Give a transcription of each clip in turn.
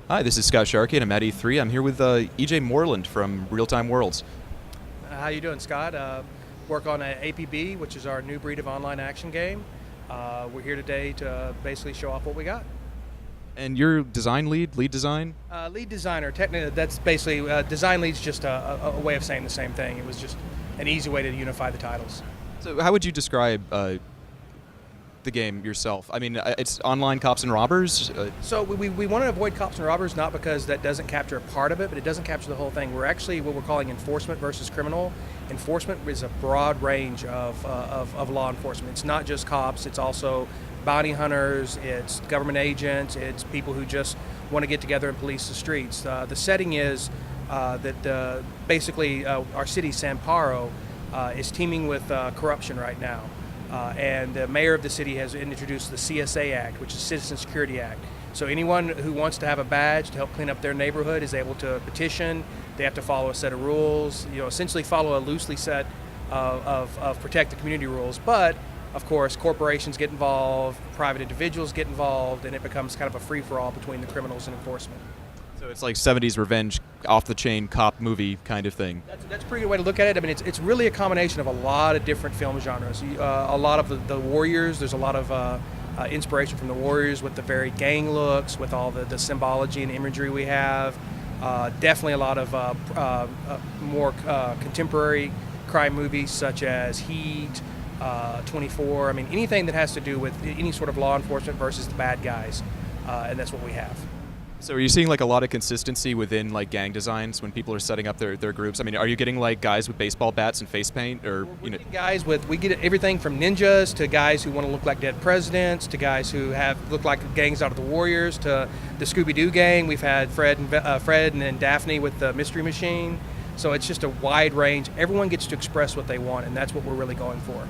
Hi, this is Scott Sharkey, and I'm at E3. I'm here with EJ Moreland from Real Time Worlds. How you doing, Scott? Work on APB, which is our new breed of online action game. We're here today to basically show off what we got. And you're design lead design? Lead designer. Technically, that's basically design lead's just a way of saying the same thing. It was just an easy way to unify the titles. So how would you describe the game yourself? I mean, it's online cops and robbers? So we want to avoid cops and robbers, not because that doesn't capture a part of it, but it doesn't capture the whole thing. We're actually what we're calling enforcement versus criminal. Enforcement is a broad range of law enforcement. It's not just cops, it's also bounty hunters, it's government agents, it's people who just want to get together and police the streets. The setting is that basically our city, Samparo, is teeming with corruption right now. And the mayor of the city has introduced the CSA Act, which is Citizen Security Act. So anyone who wants to have a badge to help clean up their neighborhood is able to petition. They have to follow a set of rules, essentially follow a loosely set of protect the community rules. But of course, corporations get involved, private individuals get involved, and it becomes kind of a free-for-all between the criminals and enforcement. So it's like 70s revenge, off-the-chain cop movie kind of thing. That's a pretty good way to look at it. I mean, it's really a combination of a lot of different film genres. A lot of the Warriors, there's a lot of inspiration from the Warriors with the very gang looks, with all the symbology and imagery we have. Definitely a lot of more contemporary crime movies such as Heat, 24. I mean, anything that has to do with any sort of law enforcement versus the bad guys, and that's what we have. So are you seeing like a lot of consistency within like gang designs when people are setting up their groups? I mean, are you getting like guys with baseball bats and face paint, or we get everything from ninjas to guys who want to look like dead presidents to guys who look like gangs out of the Warriors to the Scooby-Doo gang. We've had Fred and Daphne with the Mystery Machine. So it's just a wide range. Everyone gets to express what they want, and that's what we're really going for.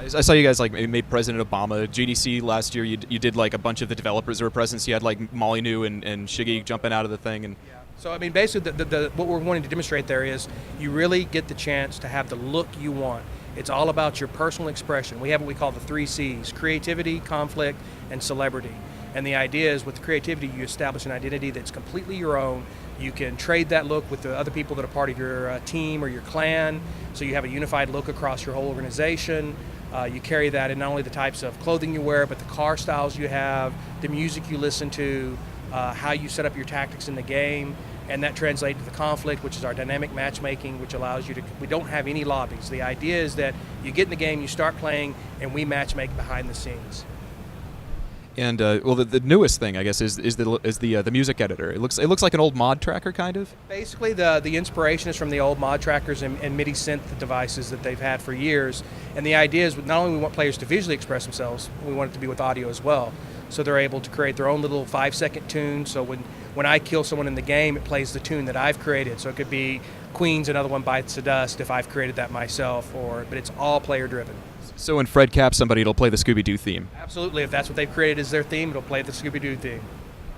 I saw you guys like made President Obama. GDC last year, you did like a bunch of the developers that were present. So you had like Molyneux and Shiggy jumping out of the thing. And yeah. So I mean, basically, what we're wanting to demonstrate there is you really get the chance to have the look you want. It's all about your personal expression. We have what we call the 3 C's: creativity, conflict, and celebrity. And the idea is with creativity, you establish an identity that's completely your own. You can trade that look with the other people that are part of your team or your clan. So you have a unified look across your whole organization. You carry that in not only the types of clothing you wear, but the car styles you have, the music you listen to, how you set up your tactics in the game, and that translates to the conflict, which is our dynamic matchmaking, which allows you to, we don't have any lobbies. The idea is that you get in the game, you start playing, and we matchmake behind the scenes. And well, the newest thing, I guess, is the music editor. It looks like an old mod tracker, kind of. Basically, the inspiration is from the old mod trackers and MIDI synth devices that they've had for years. And the idea is not only we want players to visually express themselves, we want it to be with audio as well. So they're able to create their own little 5-second tune. So when I kill someone in the game, it plays the tune that I've created. So it could be Queen's Another One Bites the Dust if I've created that myself, but it's all player driven. So when Fred caps somebody, it'll play the Scooby-Doo theme. Absolutely. If that's what they've created as their theme, it'll play the Scooby-Doo theme.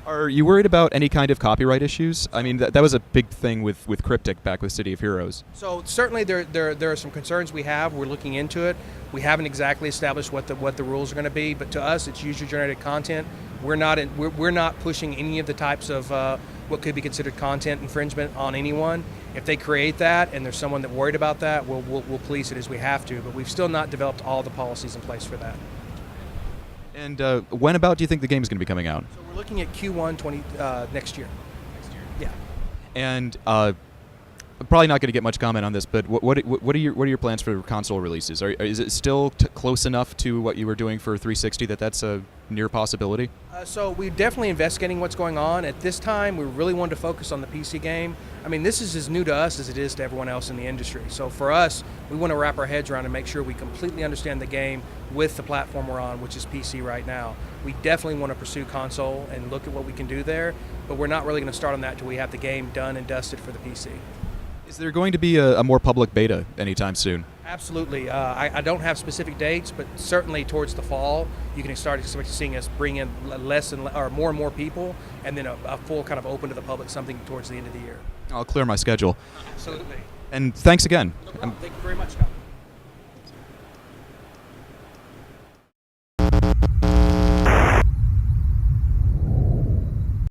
Are you worried about any kind of copyright issues? I mean, that was a big thing with Cryptic back with City of Heroes. So certainly there are some concerns we have. We're looking into it. We haven't exactly established what the rules are going to be, but to us, it's user-generated content. We're not pushing any of the types of what could be considered content infringement on anyone. If they create that and there's someone that's worried about that, we'll police it as we have to. But we've still not developed all the policies in place for that. And when about do you think the game is going to be coming out? So we're looking at Q1 next year. Yeah. And I'm probably not going to get much comment on this, but what are your plans for console releases? Is it still close enough to what you were doing for 360 that's a near possibility? So we're definitely investigating what's going on. At this time, we really wanted to focus on the PC game. I mean, this is as new to us as it is to everyone else in the industry. So for us, we want to wrap our heads around and make sure we completely understand the game with the platform we're on, which is PC right now. We definitely want to pursue console and look at what we can do there, but we're not really going to start on that until we have the game done and dusted for the PC. Is there going to be a more public beta anytime soon? Absolutely. I don't have specific dates, but certainly towards the fall, you can start seeing us bring in more and more people, and then a full kind of open to the public something towards the end of the year. I'll clear my schedule. Absolutely. And thanks again. No problem. Thank you very much, Scott.